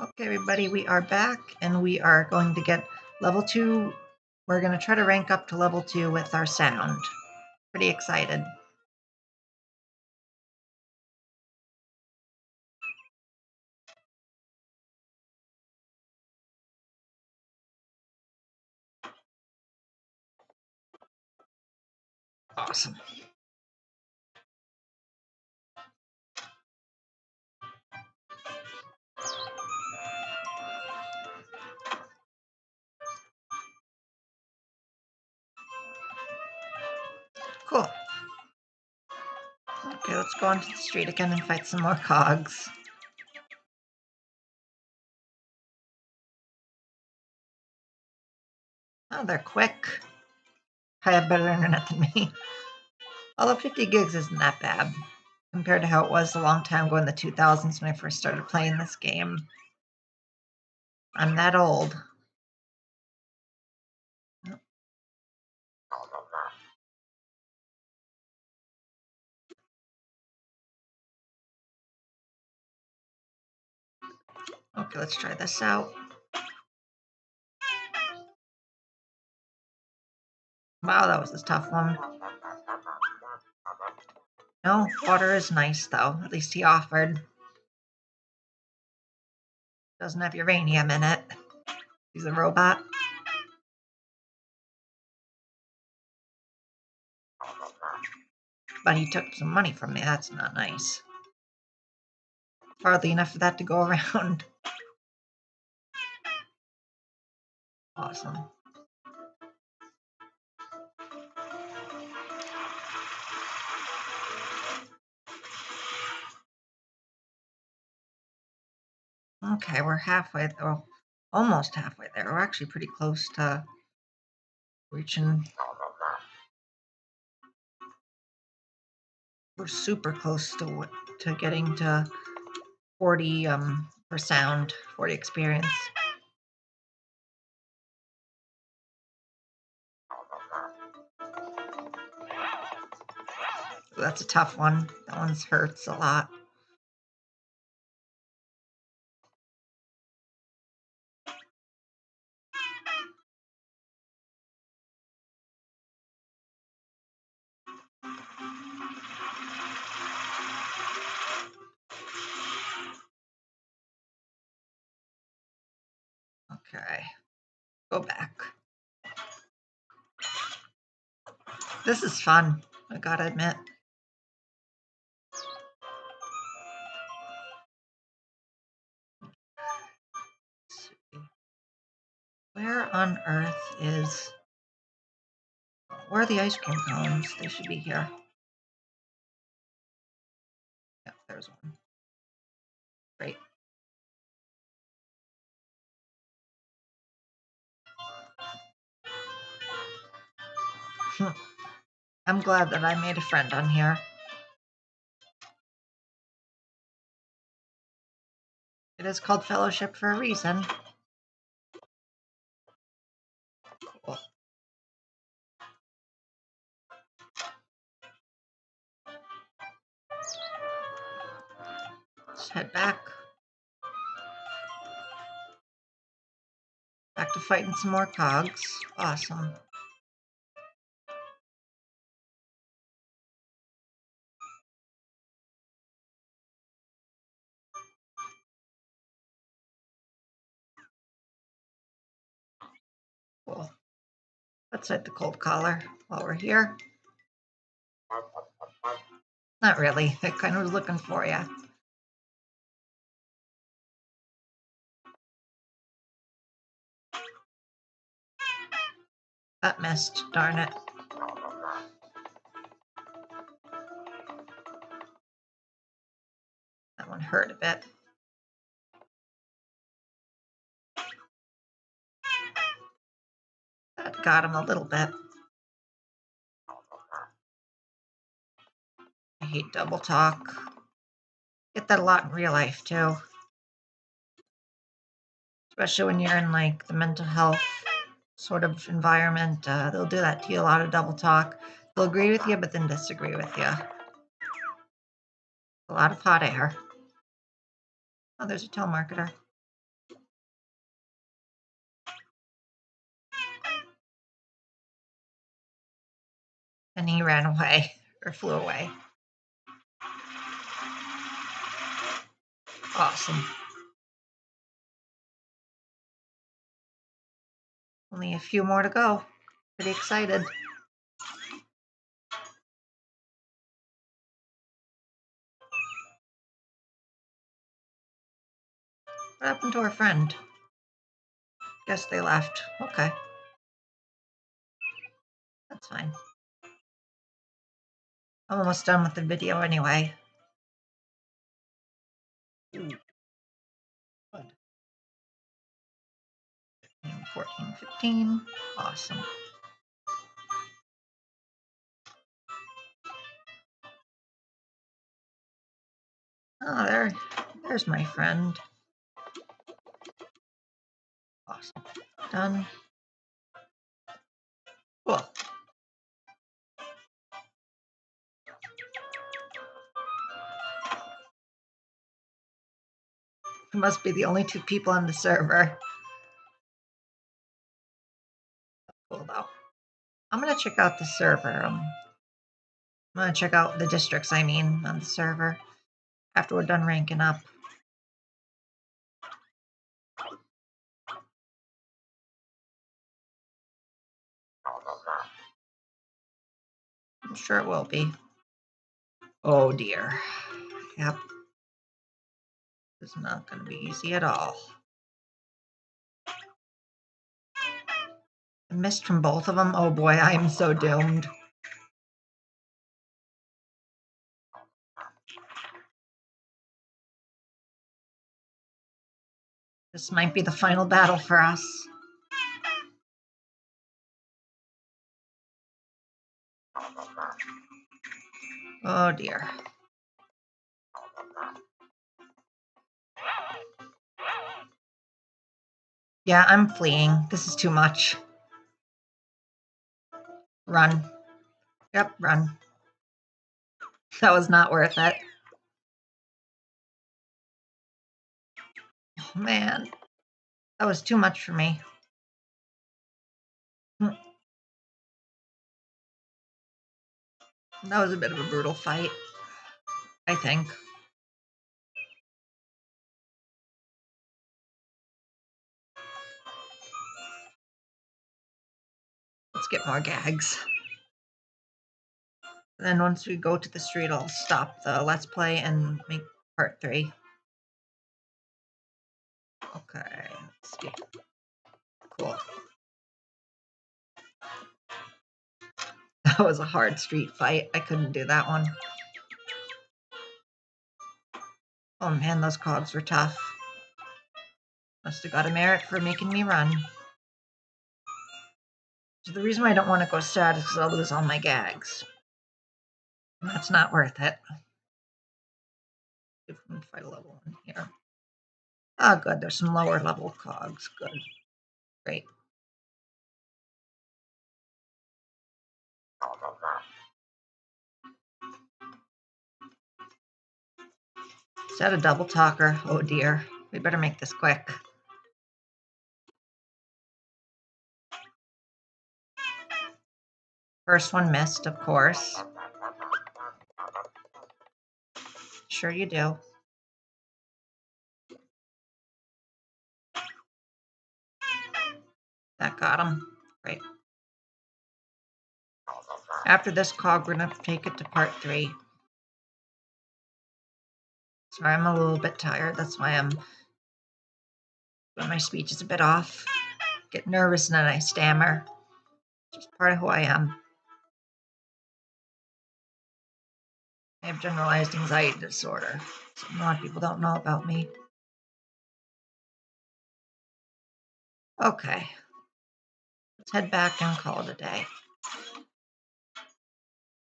Okay, everybody, we are back and we are going to get level 2. We're going to try to rank up to level 2 with our sound. Pretty excited. Awesome. Cool. Okay, let's go onto the street again and fight some more cogs. Oh, they're quick. I have better internet than me. Although 50 gigs isn't that bad compared to how it was a long time ago in the 2000s when I first started playing this game. I'm that old. Okay, let's try this out. Wow, that was a tough one. No, water is nice though. At least he offered. Doesn't have uranium in it. He's a robot. But he took some money from me. That's not nice. Hardly enough for that to go around. Awesome. Okay, we're halfway, well, almost halfway there. We're actually pretty close to reaching. We're super close to getting to 40 for sound, 40 experience. That's a tough one. That one hurts a lot. Okay, go back. This is fun, I gotta admit. Where on earth is... Where are the ice cream cones? They should be here. Yeah, there's one. Great. I'm glad that I made a friend on here. It is called Fellowship for a reason. Cool. Let's head back. Back to fighting some more cogs. Awesome. Cool. Let's hit the cold collar while we're here. Not really. I kind of was looking for you. That missed. Darn it. That one hurt a bit. That got him a little bit. I hate double talk. Get that a lot in real life too. Especially when you're in like the mental health sort of environment. They'll do that to you, a lot of double talk. They'll agree with you, but then disagree with you. A lot of hot air. Oh, there's a telemarketer. and he ran away or flew away. Awesome. Only a few more to go. Pretty excited. What happened to our friend? Guess they left. Okay. That's fine. I'm almost done with the video anyway. 14, 15. Awesome. Oh, there's my friend. Awesome. Done. Cool. We must be the only 2 people on the server. Cool though. I'm gonna check out the server. I'm gonna check out the districts, I mean, on the server after we're done ranking up. I'm sure it will be. Oh dear. Yep. It's not going to be easy at all. I missed from both of them. Oh boy, I am so doomed. This might be the final battle for us. Oh dear. Yeah, I'm fleeing. This is too much. Run. Yep, run. That was not worth it. Oh man. That was too much for me. That was a bit of a brutal fight, I think. Let's get more gags. Then once we go to the street, I'll stop the Let's Play and make part 3. Okay, let's see. Cool. That was a hard street fight. I couldn't do that one. Oh man, those cogs were tough. Must have got a merit for making me run. So the reason why I don't want to go sad is because I'll lose all my gags. And that's not worth it. If we can fight a level 1 here. Oh good, there's some lower level cogs. Good. Great. Is that a double talker? Oh dear. We better make this quick. First one missed, of course. Sure you do. That got him. Great. After this cog, we're going to take it to part 3. Sorry, I'm a little bit tired. That's why my speech is a bit off. Get nervous and then I stammer. It's just part of who I am. I have generalized anxiety disorder. Something a lot of people don't know about me. Okay. Let's head back and call it a day.